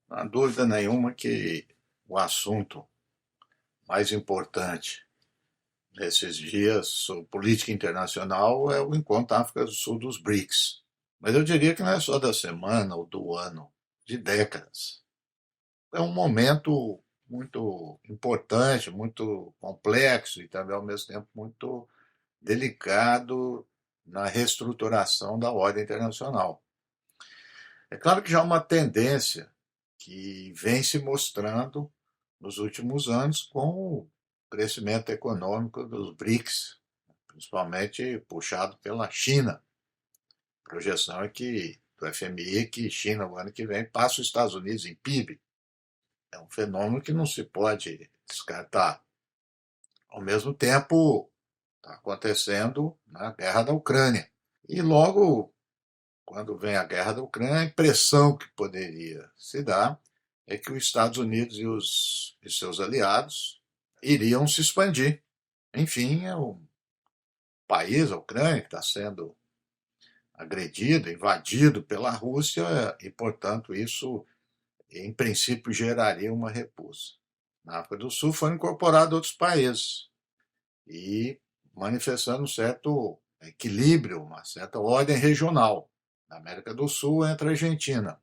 Não há dúvida nenhuma que o assunto mais importante nesses dias sobre política internacional é o encontro da África do Sul dos BRICS. Mas eu diria que não é só da semana ou do ano, de décadas. É um momento muito importante, muito complexo e também, ao mesmo tempo, muito delicado na reestruturação da ordem internacional. É claro que já há uma tendência que vem se mostrando nos últimos anos com o crescimento econômico dos BRICS, principalmente puxado pela China. A projeção é que do FMI é que China, no ano que vem, passa os Estados Unidos em PIB. É um fenômeno que não se pode descartar. Ao mesmo tempo, está acontecendo a guerra da Ucrânia. E logo, quando vem a guerra da Ucrânia, a impressão que poderia se dar é que os Estados Unidos e seus aliados iriam se expandir. Enfim, é um país, a Ucrânia, que está sendo agredido, invadido pela Rússia, e, portanto, isso, em princípio, geraria uma repulsa. Na África do Sul foram incorporados outros países e manifestando um certo equilíbrio, uma certa ordem regional. Na América do Sul, entre a Argentina.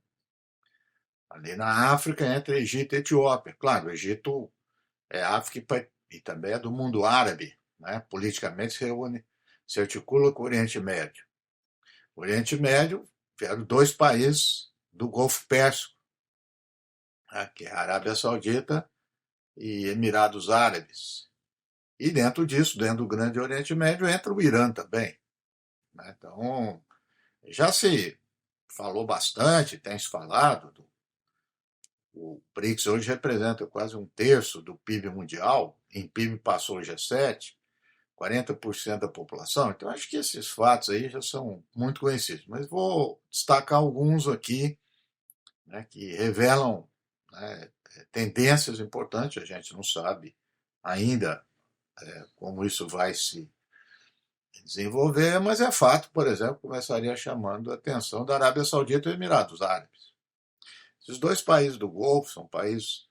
Ali na África, entre Egito e Etiópia. Claro, o Egito é África e também é do mundo árabe. Né? Politicamente se reúne, se articula com o Oriente Médio. O Oriente Médio vieram dois países do Golfo Pérsico, né? Que é a Arábia Saudita e Emirados Árabes. E dentro disso, dentro do Grande Oriente Médio, entra o Irã também. Né? Então, já se falou bastante, tem se falado, o BRICS hoje representa quase um terço do PIB mundial, em PIB passou o G7, 40% da população, então acho que esses fatos aí já são muito conhecidos, mas vou destacar alguns aqui, né, que revelam, né, tendências importantes, a gente não sabe ainda como isso vai se desenvolver, mas é fato, por exemplo, começaria chamando a atenção da Arábia Saudita e Emirados Árabes. Esses dois países do Golfo são países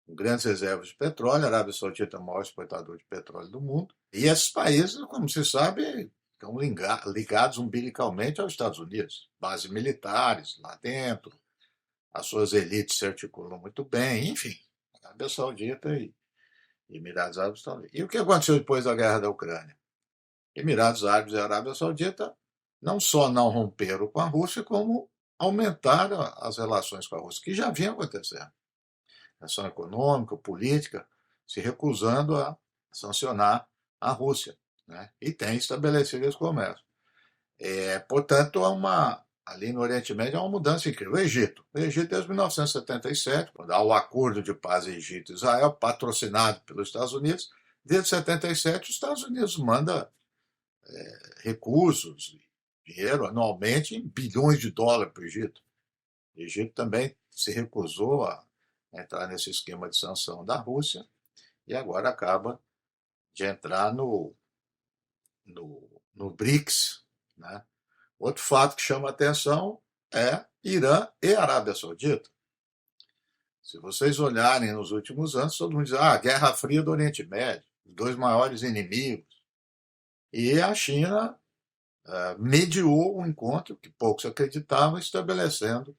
com grandes reservas de petróleo. A Arábia Saudita é o maior exportador de petróleo do mundo. E esses países, como se sabe, estão ligados umbilicalmente aos Estados Unidos. Bases militares lá dentro, as suas elites se articulam muito bem, enfim. A Arábia Saudita e Emirados Árabes estão ali. E o que aconteceu depois da guerra da Ucrânia? Emirados Árabes e Arábia Saudita não só não romperam com a Rússia, como aumentaram as relações com a Rússia, que já vinha acontecendo. Ação econômica, política, se recusando a sancionar a Rússia. Né? E tem estabelecido esse comércio. Portanto, ali no Oriente Médio há uma mudança incrível. O Egito desde 1977, quando há o acordo de paz Egito e Israel, patrocinado pelos Estados Unidos, desde 77 os Estados Unidos mandam recursos, dinheiro anualmente em bilhões de dólares para o Egito. O Egito também se recusou a entrar nesse esquema de sanção da Rússia e agora acaba de entrar no BRICS. Né? Outro fato que chama a atenção é Irã e Arábia Saudita. Se vocês olharem nos últimos anos, todo mundo diz, Guerra Fria do Oriente Médio, os dois maiores inimigos. E a China mediou um encontro que poucos acreditavam, estabelecendo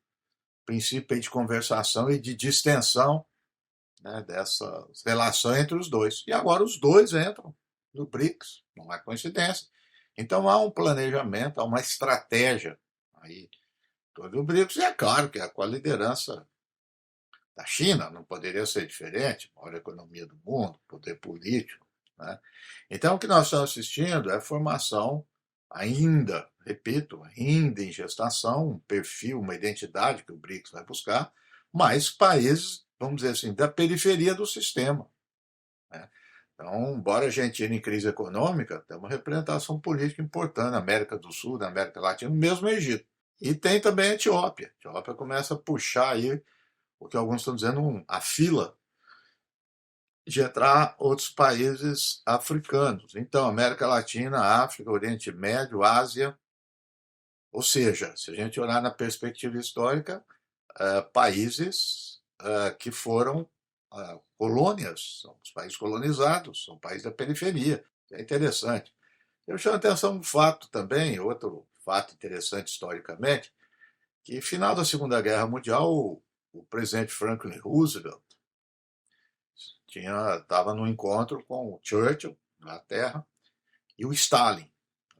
princípio de conversação e de distensão, né, dessa relação entre os dois. E agora os dois entram no BRICS, não é coincidência. Então há um planejamento, há uma estratégia aí todo o BRICS, e é claro que com a liderança da China, não poderia ser diferente, maior economia do mundo, poder político. Né? Então o que nós estamos assistindo é a formação ainda, repito, ainda em gestação, um perfil, uma identidade que o BRICS vai buscar, mas países, vamos dizer assim, da periferia do sistema. Né? Então, embora a Argentina em crise econômica, tem uma representação política importante na América do Sul, na América Latina, mesmo no Egito. E tem também a Etiópia. A Etiópia começa a puxar aí o que alguns estão dizendo, a fila de entrar outros países africanos. Então, América Latina, África, Oriente Médio, Ásia. Ou seja, se a gente olhar na perspectiva histórica, países que foram colônias, são os países colonizados, são países da periferia. É interessante. Eu chamo a atenção um fato também, outro fato interessante historicamente, que no final da Segunda Guerra Mundial, o presidente Franklin Roosevelt estava num encontro com o Churchill, na Inglaterra, e o Stalin,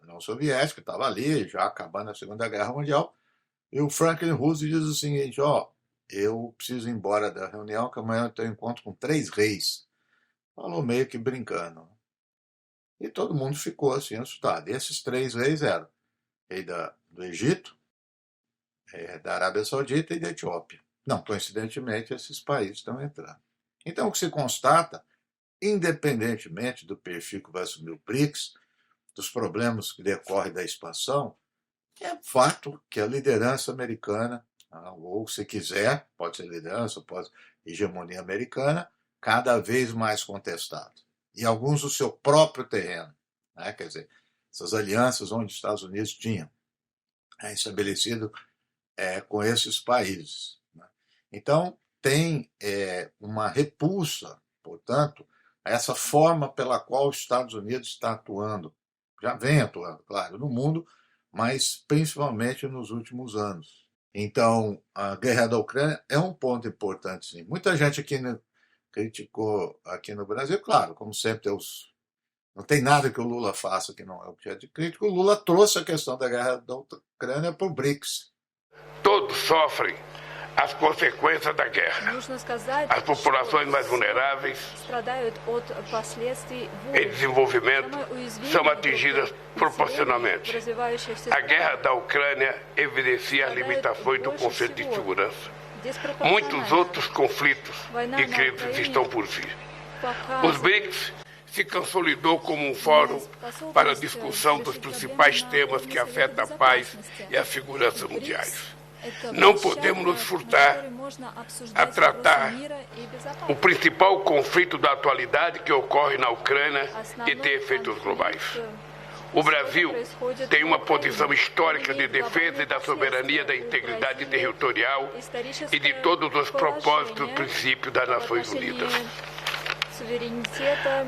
a União Soviética, estava ali, já acabando a Segunda Guerra Mundial, e o Franklin Roosevelt diz o seguinte, eu preciso ir embora da reunião, que amanhã eu tenho um encontro com 3 reis. Falou meio que brincando. E todo mundo ficou assim assustado. E esses 3 reis eram rei do Egito, da Arábia Saudita e da Etiópia. Não, coincidentemente, esses países estão entrando. Então, o que se constata, independentemente do perfil que vai assumir o BRICS, dos problemas que decorrem da expansão, é fato que a liderança americana, ou se quiser, pode ser liderança, pode ser hegemonia americana, cada vez mais contestado. E alguns do seu próprio terreno. Né? Quer dizer, essas alianças onde os Estados Unidos tinham estabelecido com esses países. Né? Então, tem uma repulsa, portanto, a essa forma pela qual os Estados Unidos está atuando. Já vem atuando, claro, no mundo, mas principalmente nos últimos anos. Então, a guerra da Ucrânia é um ponto importante, sim. Muita gente aqui criticou aqui no Brasil, claro, como sempre, não tem nada que o Lula faça que não é objeto de crítica. O Lula trouxe a questão da guerra da Ucrânia para o BRICS. Todos sofrem as consequências da guerra. As populações mais vulneráveis em desenvolvimento são atingidas proporcionalmente. A guerra da Ucrânia evidencia as limitações do conceito de segurança. Muitos outros conflitos e crises estão por vir. Os BRICS se consolidou como um fórum para a discussão dos principais temas que afetam a paz e a segurança mundiais. Não podemos nos furtar a tratar o principal conflito da atualidade que ocorre na Ucrânia e tem efeitos globais. O Brasil tem uma posição histórica de defesa da soberania, da integridade territorial e de todos os propósitos e princípios das Nações Unidas.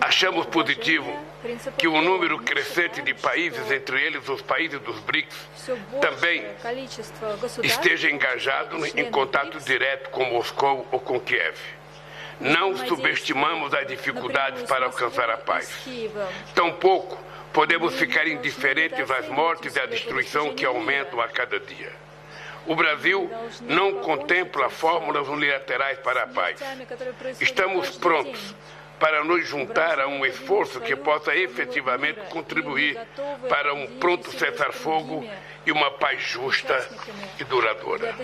Achamos positivo que o número crescente de países, entre eles os países dos BRICS, também esteja engajado em contato direto com Moscou ou com Kiev. Não subestimamos as dificuldades para alcançar a paz. Tampouco podemos ficar indiferentes às mortes e à destruição que aumentam a cada dia. O Brasil não contempla fórmulas unilaterais para a paz. Estamos prontos para nos juntar a um esforço que possa efetivamente contribuir para um pronto cessar-fogo e uma paz justa e duradoura.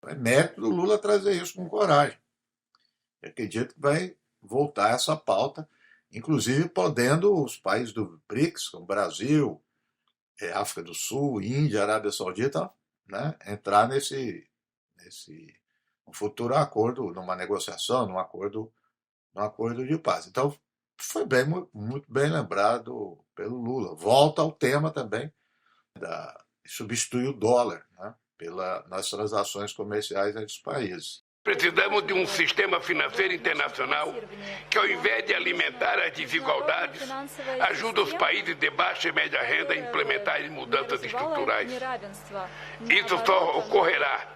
É mérito do Lula trazer isso com coragem. Eu acredito que vai voltar essa pauta, inclusive podendo os países do BRICS, como Brasil, África do Sul, Índia, Arábia Saudita, né, entrar nesse um futuro acordo, numa negociação, num acordo de paz. Então, foi muito bem lembrado pelo Lula. Volta ao tema também substituir o dólar, né, nas transações comerciais entre os países. Precisamos de um sistema financeiro internacional que, ao invés de alimentar as desigualdades, ajude os países de baixa e média renda a implementarem mudanças estruturais. Isso só ocorrerá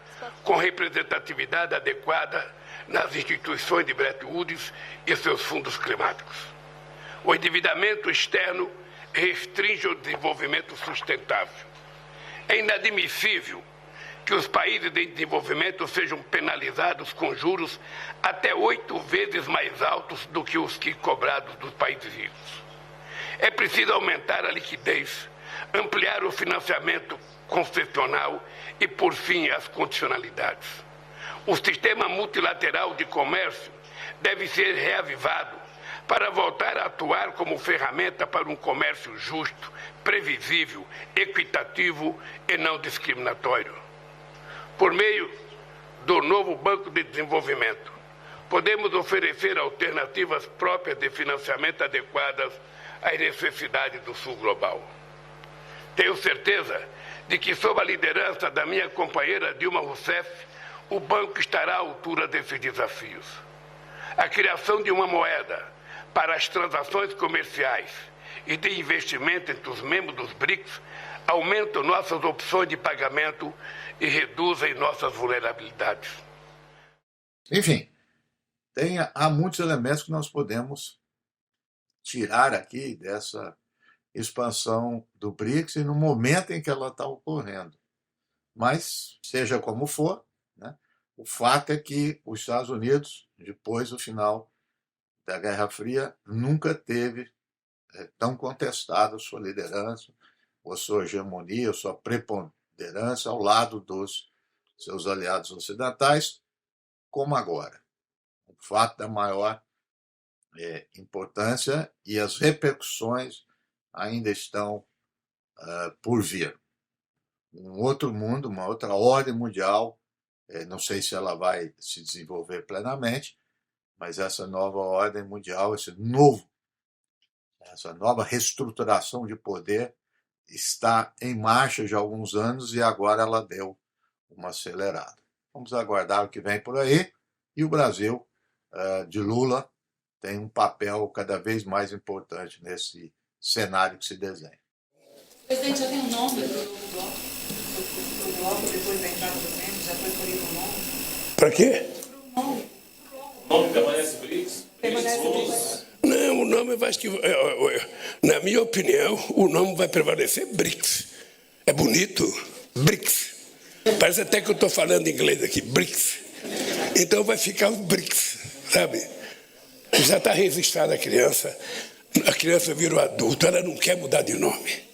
com representatividade adequada nas instituições de Bretton Woods e seus fundos climáticos. O endividamento externo restringe o desenvolvimento sustentável. É inadmissível que os países em desenvolvimento sejam penalizados com juros até 8 vezes mais altos do que os que cobrados dos países ricos. É preciso aumentar a liquidez, ampliar o financiamento concessional e, por fim, as condicionalidades. O sistema multilateral de comércio deve ser reavivado para voltar a atuar como ferramenta para um comércio justo, previsível, equitativo e não discriminatório. Por meio do novo Banco de Desenvolvimento, podemos oferecer alternativas próprias de financiamento adequadas às necessidades do Sul global. Tenho certeza de que, sob a liderança da minha companheira Dilma Rousseff, o banco estará à altura desses desafios. A criação de uma moeda para as transações comerciais e de investimento entre os membros dos BRICS aumentam nossas opções de pagamento e reduzem nossas vulnerabilidades. Enfim, há muitos elementos que nós podemos tirar aqui dessa expansão do BRICS e no momento em que ela está ocorrendo. Mas, seja como for, né, o fato é que os Estados Unidos, depois do final da Guerra Fria, nunca teve tão contestada sua liderança, ou sua hegemonia, ou sua preponderância ao lado dos seus aliados ocidentais, como agora. O fato da maior importância e as repercussões ainda estão por vir. Um outro mundo, uma outra ordem mundial, não sei se ela vai se desenvolver plenamente, mas essa nova ordem mundial, essa nova reestruturação de poder está em marcha já há alguns anos e agora ela deu uma acelerada. Vamos aguardar o que vem por aí, e o Brasil, de Lula, tem um papel cada vez mais importante nesse cenário que se desenha. Presidente, já tem um nome do bloco depois da entrada do Mendes? Já foi escolhido um nome? Para quê? O nome permanece BRICS? Não, o nome vai... Na minha opinião, o nome vai prevalecer BRICS. É bonito? BRICS. Parece até que eu estou falando inglês aqui, BRICS. Então vai ficar o BRICS, sabe? Já está registrada a criança virou adulta, ela não quer mudar de nome.